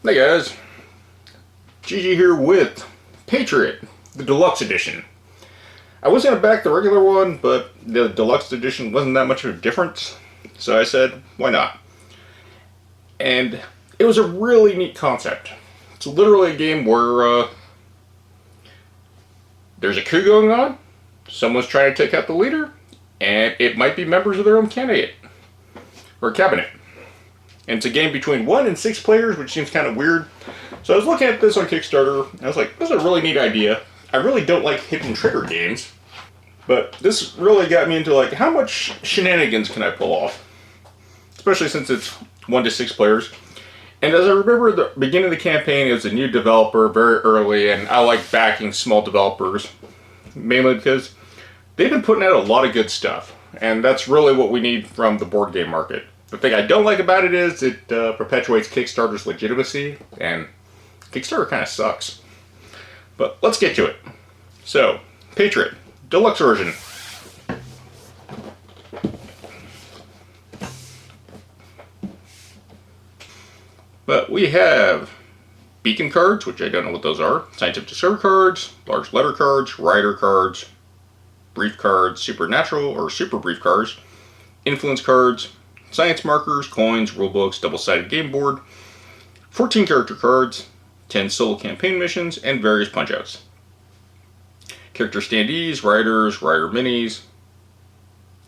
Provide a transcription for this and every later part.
Hey guys, GG here with Patriot, the Deluxe Edition. I was going to back the regular one, but the Deluxe Edition wasn't that much of a difference, so I said, why not? And it was a really neat concept. It's literally a game where there's a coup going on, someone's trying to take out the leader, and it might be members of their own candidate, or cabinet. And it's a game between 1 and 6 players, which seems kind of weird. So I was looking at this on Kickstarter, and I was like, this is a really neat idea. I really don't like hidden trigger games, but this really got me into like, how much shenanigans can I pull off? Especially since it's 1 to 6 players. And as I remember at the beginning of the campaign, it was a new developer very early, and I like backing small developers, mainly because they've been putting out a lot of good stuff. And that's really what we need from the board game market. The thing I don't like about it is it perpetuates Kickstarter's legitimacy, and Kickstarter kind of sucks. But let's get to it. So, Patriot, Deluxe version. But we have beacon cards, which I don't know what those are, scientific discovery cards, large letter cards, rider cards, brief cards, supernatural or super brief cards, influence cards, science markers, coins, rulebooks, double-sided game board, 14 character cards, 10 solo campaign missions, and various punch-outs. Character standees, riders, rider minis.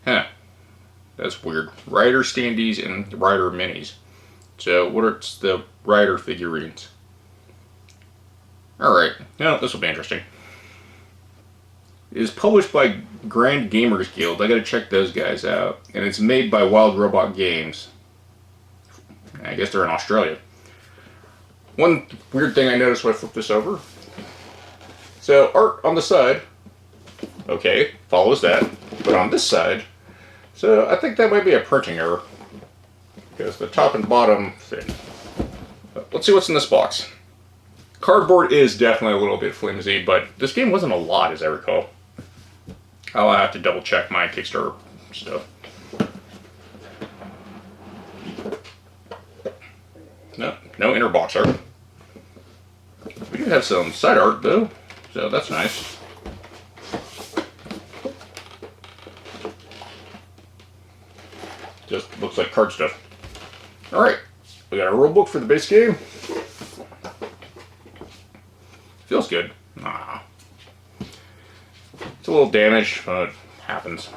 Huh. That's weird. Rider standees and rider minis. So what are the rider figurines? Alright, now this will be interesting. It is published by Grand Gamers Guild. I gotta check those guys out. And it's made by Wild Robot Games. I guess they're in Australia. One weird thing I noticed when I flipped this over. So art on the side, okay, follows that. But on this side, so I think that might be a printing error. Because the top and bottom fit. Let's see what's in this box. Cardboard is definitely a little bit flimsy, but this game wasn't a lot as I recall. I'll have to double check my Kickstarter stuff. No inner box art. We do have some side art though, so that's nice. Just looks like card stuff. Alright, we got a rulebook for the base game. Feels good. Ah. It's a little damaged, but it happens.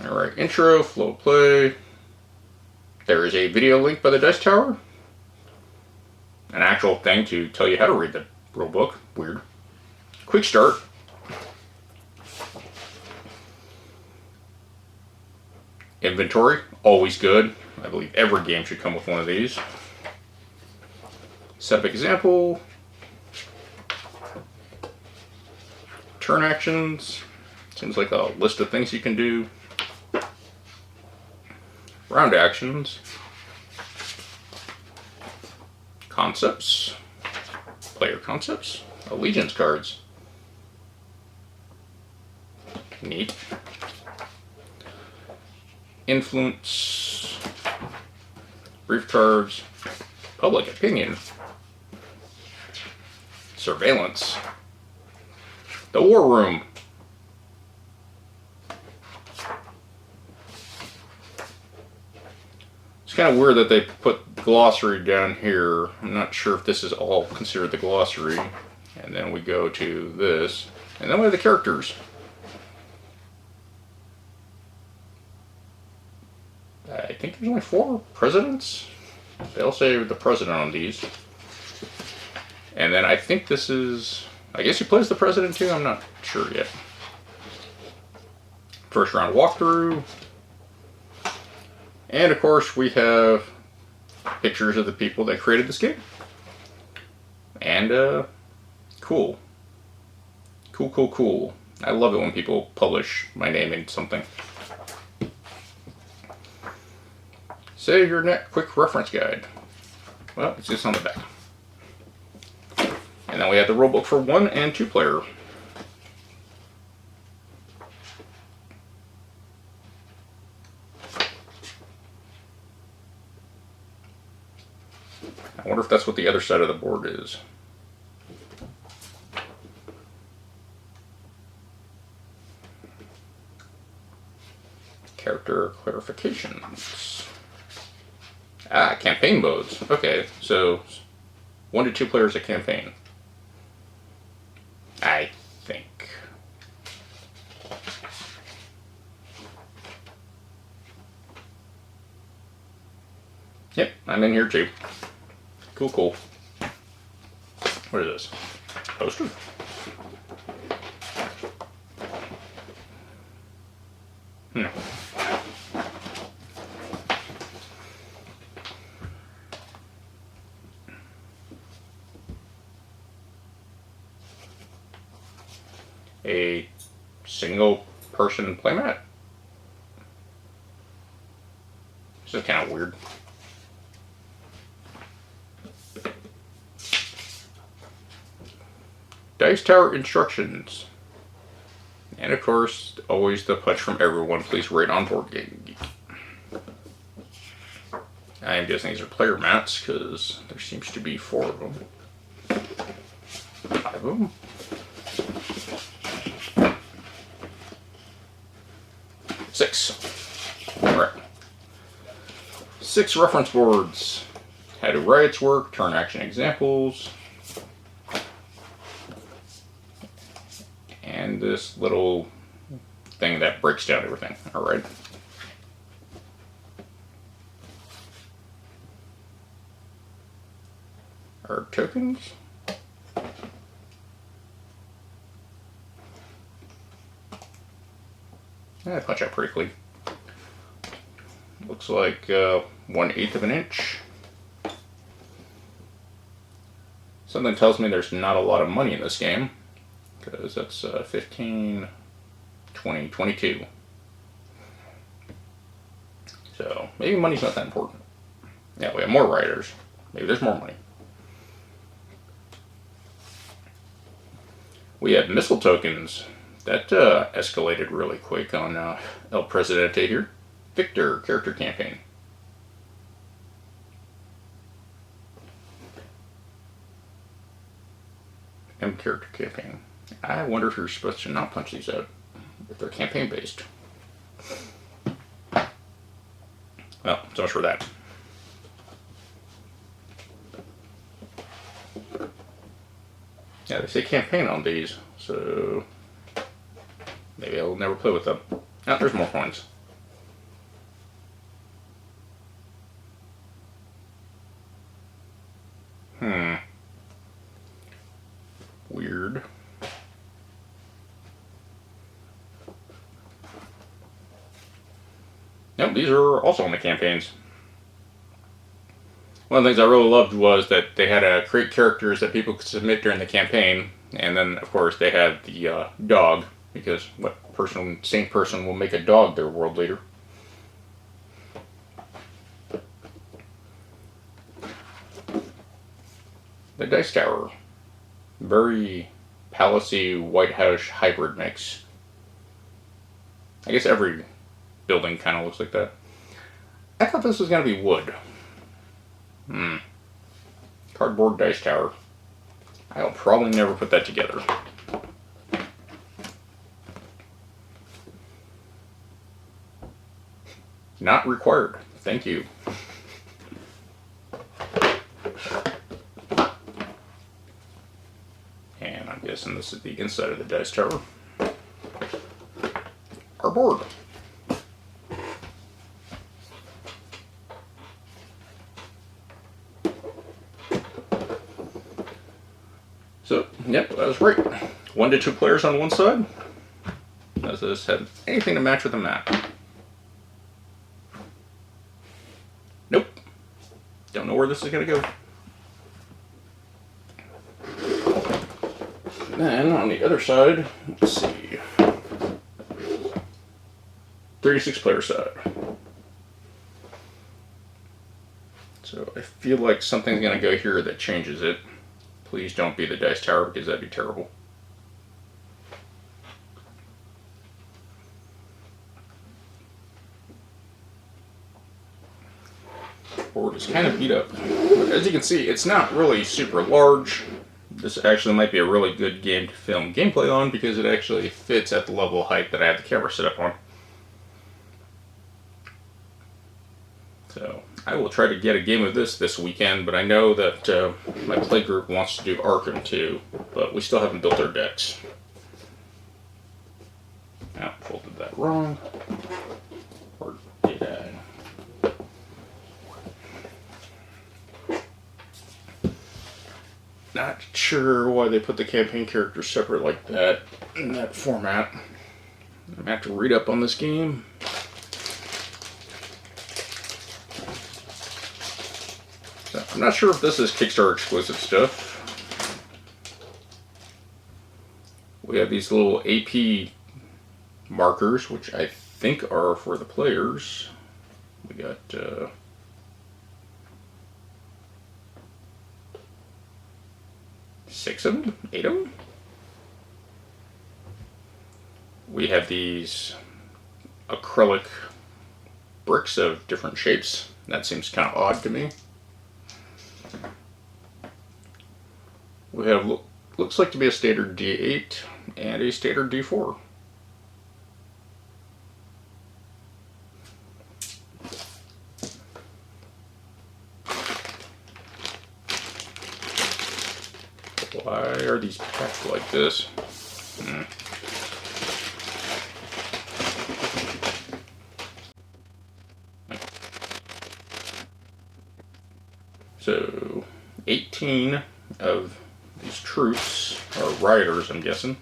Alright, intro, flow play. There is a video link by the Dice Tower. An actual thing to tell you how to read the rulebook. Weird. Quick start. Inventory, always good. I believe every game should come with one of these. Setup example. Turn actions. Seems like a list of things you can do. Round actions. Concepts. Player concepts. Allegiance cards. Neat. Influence. Brief cards. Public opinion. Surveillance. The War Room. It's kind of weird that they put glossary down here. I'm not sure if this is all considered the glossary. And then we go to this. And then we have the characters. I think there's only 4 presidents. They'll say the president on these. And then I think this is... I guess he plays the president too? I'm not sure yet. First round walkthrough. And of course we have pictures of the people that created this game. And cool. Cool. I love it when people publish my name in something. Save your net quick reference guide. Well, it's just on the back. And then we have the rulebook for 1 and 2 player. I wonder if that's what the other side of the board is. Character clarifications. Ah, campaign modes. Okay, so 1 to 2 players a campaign. I think. Yep, I'm in here too. Cool, cool. What is this? Poster? A single person playmat? This is kind of weird. Dice Tower instructions. And of course, always the punch from everyone. Please rate on Board Game Geek. I'm guessing these are player mats because there seems to be 4 of them. 5 of them. 6. Alright. 6 reference boards. How do riots work? Turn action examples. And this little thing that breaks down everything. Alright. Our tokens. I punch out pretty clean. Looks like 1/8 of an inch. Something tells me there's not a lot of money in this game, because that's 15, 20, 22. So maybe money's not that important. Yeah, we have more riders. Maybe there's more money. We have missile tokens. That escalated really quick on El Presidente here. Victor, character campaign. M character campaign. I wonder if you're supposed to not punch these out if they're campaign based. Well, so much for that. Yeah, they say campaign on these, so maybe I'll never play with them. Oh, there's more coins. Weird. Nope, these are also on the campaigns. One of the things I really loved was that they had create characters that people could submit during the campaign, and then of course they had the dog, because what sane person will make a dog their world leader? The Dice Tower. Very palacey White House hybrid mix. I guess every building kind of looks like that. I thought this was going to be wood. Cardboard Dice Tower. I'll probably never put that together. Not required. Thank you. And I'm guessing this is the inside of the Dice Tower. Our board. So, yep, I was right. 1 to 2 players on one side. Does this have anything to match with the map? Nope. Don't know where this is going to go. Then on the other side, let's see. 36 player side. So I feel like something's going to go here that changes it. Please don't be the Dice Tower, because that'd be terrible. board is kind of beat up. But as you can see, it's not really super large. This actually might be a really good game to film gameplay on because it actually fits at the level of height that I have the camera set up on. So I will try to get a game of this weekend, but I know that my play group wants to do Arkham too, but we still haven't built our decks. Now, folded that wrong. Or did I? Not sure why they put the campaign characters separate like that in that format. I'm going to have to read up on this game. So, I'm not sure if this is Kickstarter exclusive stuff. We have these little AP markers, which I think are for the players. We got 6 of them? 8 of them? We have these acrylic bricks of different shapes. That seems kind of odd to me. We have, looks like to be a standard D8 and a standard D4. Why are these packed like this? So, 18 of these troops are rioters, I'm guessing.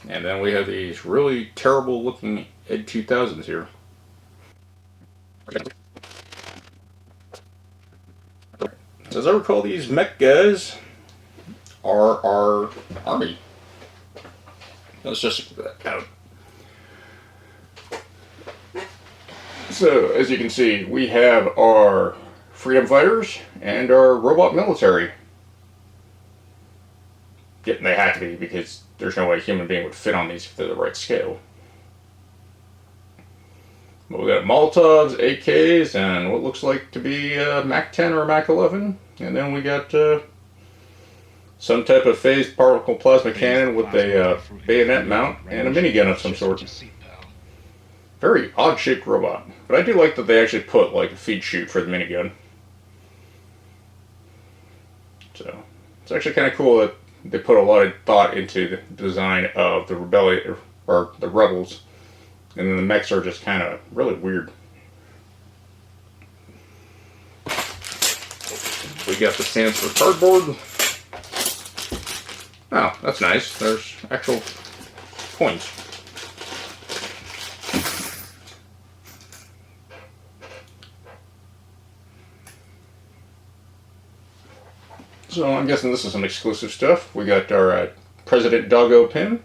And then we have these really terrible looking Ed 2000s here. As I recall, these mech guys are our army. Let's just get that out. So, as you can see, we have our freedom fighters and our robot military. Yet they have to be, because there's no way a human being would fit on these if they're the right scale. But we got Molotovs, AKs, and what looks like to be a Mac 10 or a Mac 11. And then we got some type of phased particle plasma cannon with a bayonet mount and a minigun of some sort. Very odd-shaped robot. But I do like that they actually put like a feed chute for the minigun. So it's actually kind of cool that they put a lot of thought into the design of the rebellion or the rebels, and then the mechs are just kind of really weird. We got the stands for cardboard. Oh, that's nice. There's actual coins. So I'm guessing this is some exclusive stuff. We got our President Doggo pin.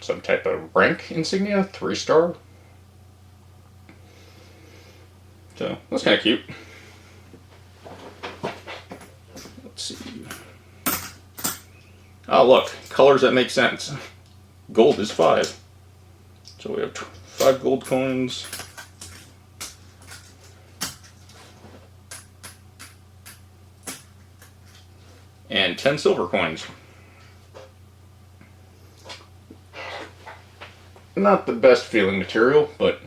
Some type of rank insignia, 3-star. So that's kind of cute. Let's see. Oh look, colors that make sense. Gold is 5. So we have 5 gold coins. And 10 silver coins. Not the best feeling material, but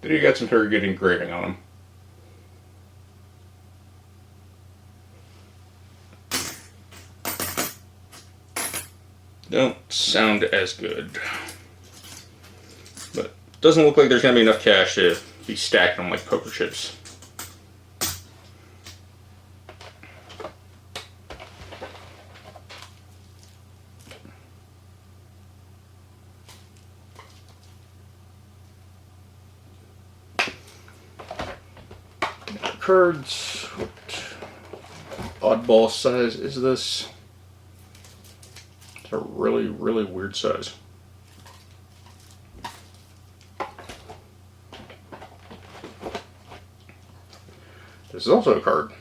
they do got some very good engraving on them. Don't sound as good. But doesn't look like there's going to be enough cash to be stacking them like poker chips. Cards. What oddball size is this? It's a really, really weird size. This is also a card.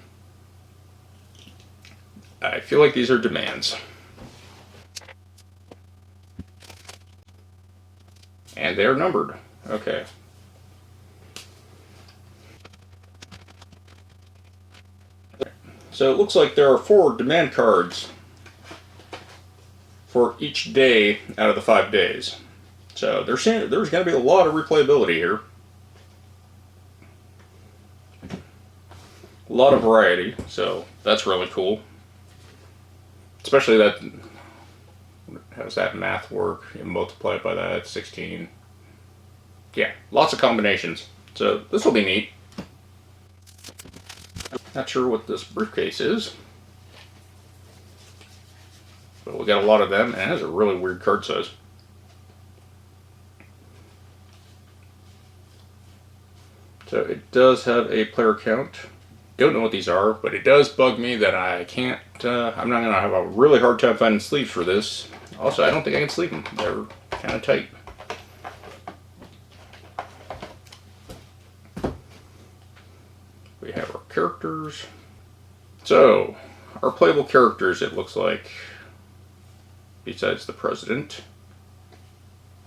I feel like these are demands. And they're numbered. Okay. So it looks like there are 4 demand cards for each day out of the 5 days. So there's going to be a lot of replayability here. A lot of variety, so that's really cool. Especially that, how does that math work? You multiply it by that, 16. Yeah, lots of combinations. So this will be neat. Not sure what this briefcase is. But we got a lot of them, and it has a really weird card size. So it does have a player count. Don't know what these are, but it does bug me that I can't, I'm not going to have a really hard time finding sleeves for this. Also, I don't think I can sleeve them. They're kind of tight. We have our characters. So, our playable characters, it looks like, besides the president,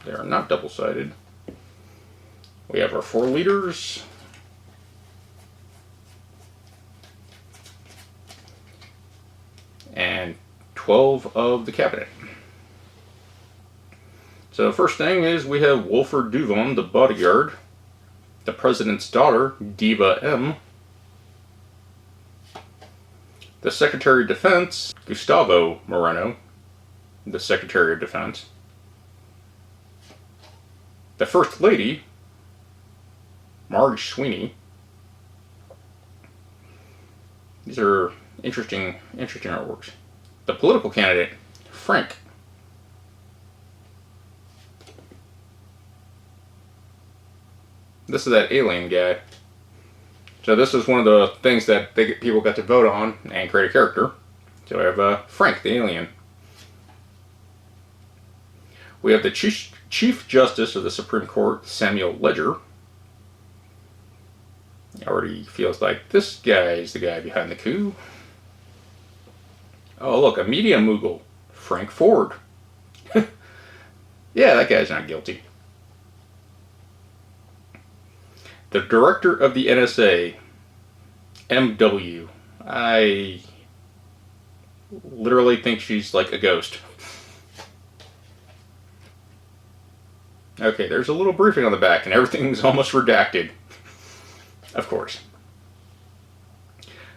they are not double-sided. We have our 4 leaders. And 12 of the cabinet. So first thing is we have Wolford Duvon, the bodyguard, the president's daughter, Diva M, the Secretary of Defense, Gustavo Moreno, the Secretary of Defense, the First Lady, Marge Sweeney. These are interesting artworks. The political candidate, Frank. This is that alien guy. So this is one of the things that people got to vote on and create a character. So we have Frank, the alien. We have the Chief Justice of the Supreme Court, Samuel Ledger. Already feels like this guy is the guy behind the coup. Oh, look, a media mogul, Frank Ford. Yeah, that guy's not guilty. The director of the NSA, MW. I literally think she's like a ghost. Okay, there's a little briefing on the back, and everything's almost redacted. Of course.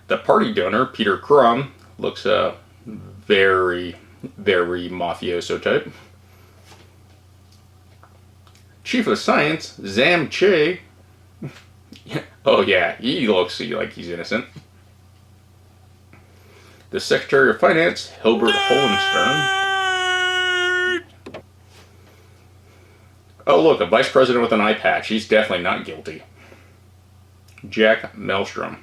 The party donor, Peter Crum, looks very, very mafioso type. Chief of Science, Zam Che. Oh yeah, he looks like he's innocent. The Secretary of Finance, Hilbert Hohenstern. Oh look, a vice president with an eye patch. He's definitely not guilty. Jack Maelstrom.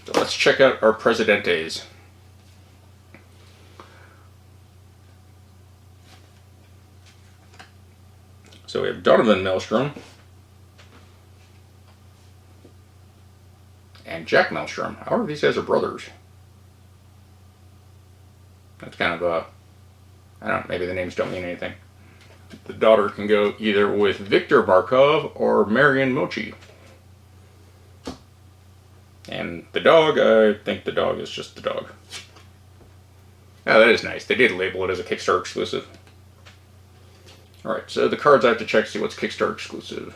So let's check out our Presidentes. So we have Donovan Maelstrom and Jack Maelstrom. However, these guys are brothers. That's kind of I don't know, maybe the names don't mean anything. The daughter can go either with Victor Markov or Marion Mochi. And the dog, I think the dog is just the dog. Oh, that is nice. They did label it as a Kickstarter exclusive. Alright, so the cards I have to check to see what's Kickstarter exclusive.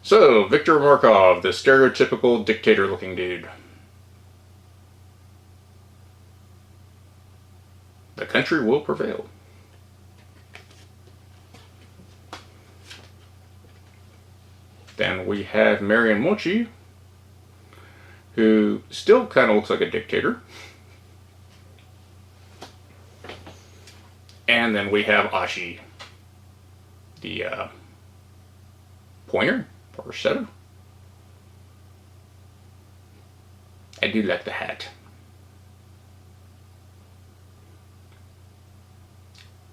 So, Victor Markov, the stereotypical dictator-looking dude. The country will prevail. Then we have Marion Mochi, who still kind of looks like a dictator. And then we have Ashi, the pointer or setter. I do like the hat.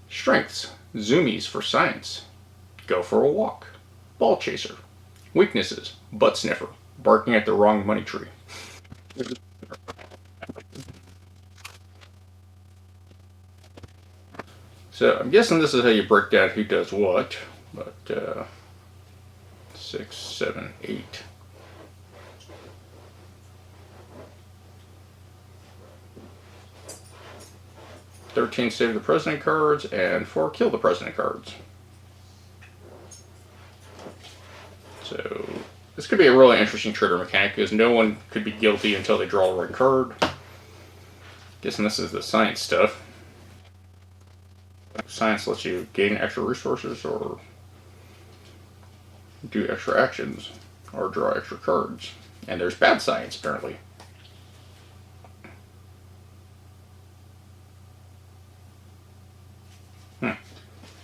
Strengths: zoomies for science, go for a walk, ball chaser. Weaknesses: butt sniffer, barking at the wrong money tree. So I'm guessing this is how you break down who does what, but 6, 7, 8. "13 save the president" cards, and 4 kill the president cards. So this could be a really interesting trigger mechanic because no one could be guilty until they draw the right card. Guessing this is the science stuff. Science lets you gain extra resources or do extra actions or draw extra cards. And there's bad science apparently.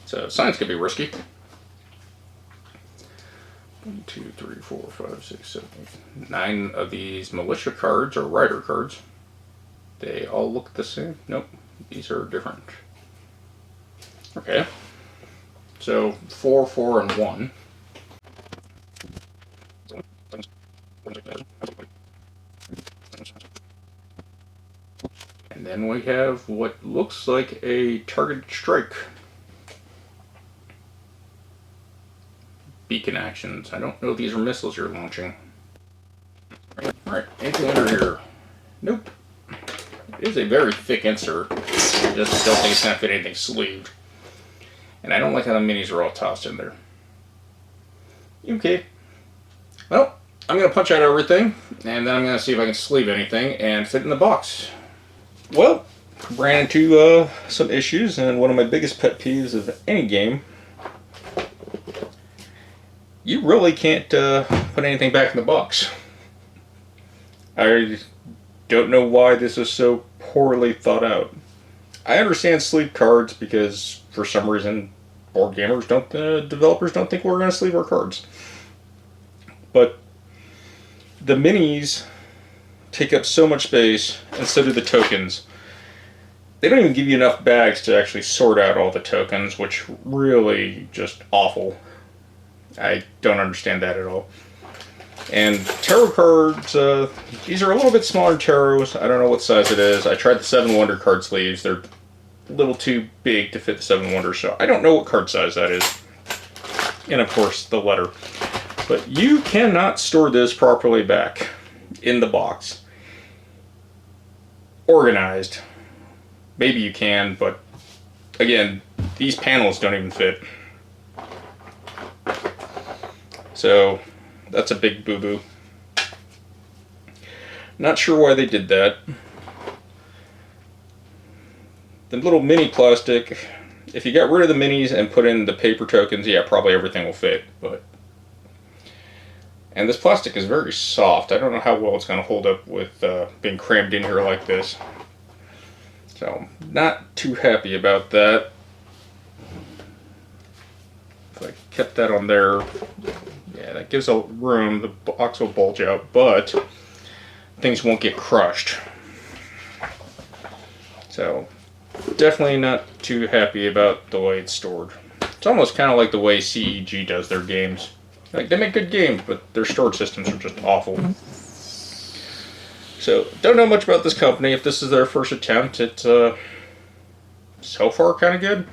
So science could be risky. 1, 2, 3, 4, 5, 6, 7, 8. 9 of these militia cards or rider cards. They all look the same. Nope, these are different. Okay. So 4, 4, and 1. And then we have what looks like a targeted strike. Beacon actions. I don't know if these are missiles you're launching. Alright, anything under here? Nope. It is a very thick insert. I just don't think it's going to fit anything sleeved. And I don't like how the minis are all tossed in there. Okay. Well, I'm going to punch out everything, and then I'm going to see if I can sleeve anything and fit in the box. Well, ran into some issues, and one of my biggest pet peeves of any game, you really can't put anything back in the box. I don't know why this is so poorly thought out. I understand sleeve cards because for some reason board gamers developers don't think we're going to sleeve our cards. But the minis take up so much space, and so do the tokens. They don't even give you enough bags to actually sort out all the tokens, which really just awful. I don't understand that at all. And tarot cards, these are a little bit smaller than tarots. I don't know what size it is. I tried the 7 Wonder card sleeves. They're a little too big to fit the 7 Wonder, so I don't know what card size that is. And of course, the letter. But you cannot store this properly back in the box. Organized. Maybe you can, but again, these panels don't even fit. So that's a big boo-boo. Not sure why they did that. The little mini plastic, if you got rid of the minis and put in the paper tokens, yeah, probably everything will fit. And this plastic is very soft. I don't know how well it's going to hold up with being crammed in here like this. So, not too happy about that. If I kept that on there, yeah, that gives a room. The box will bulge out, but things won't get crushed. So, definitely not too happy about the way it's stored. It's almost kind of like the way CEG does their games. Like, they make good games, but their storage systems are just awful. So, don't know much about this company. If this is their first attempt, it's so far kind of good.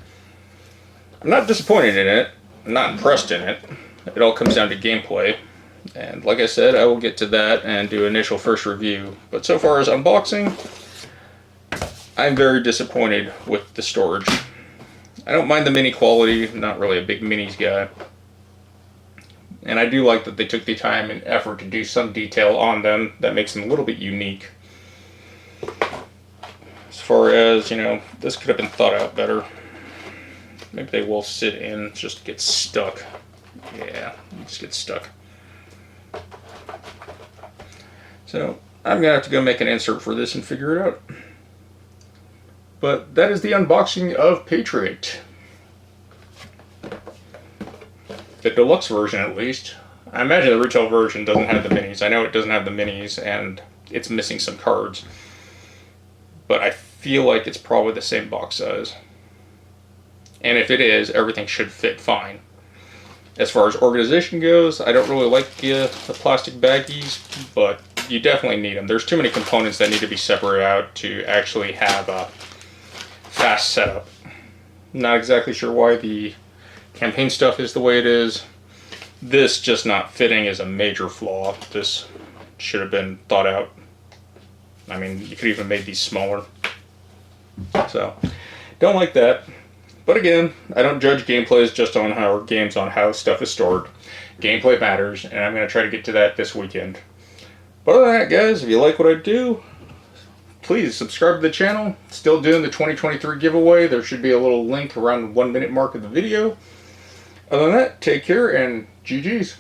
I'm not disappointed in it. I'm not impressed in it. It all comes down to gameplay. And like I said, I will get to that and do initial first review. But so far as unboxing, I'm very disappointed with the storage. I don't mind the mini quality. I'm not really a big minis guy. And I do like that they took the time and effort to do some detail on them that makes them a little bit unique. As far as, you know, this could have been thought out better. Maybe they will sit in, just get stuck. Yeah, just get stuck. So, I'm going to have to go make an insert for this and figure it out. But that is the unboxing of Patriot. The deluxe version, at least. I imagine the retail version doesn't have the minis. I know it doesn't have the minis, and it's missing some cards. But I feel like it's probably the same box size. And if it is, everything should fit fine. As far as organization goes, I don't really like the plastic baggies, but you definitely need them. There's too many components that need to be separated out to actually have a fast setup. Not exactly sure why the campaign stuff is the way it is. This just not fitting is a major flaw. This should have been thought out. I mean, you could even made these smaller. So, don't like that. But again, I don't judge gameplays just on how stuff is stored. Gameplay matters, and I'm going to try to get to that this weekend. But other than that, guys, if you like what I do, please subscribe to the channel. Still doing the 2023 giveaway. There should be a little link around the 1 minute mark of the video. Other than that, take care and GG's.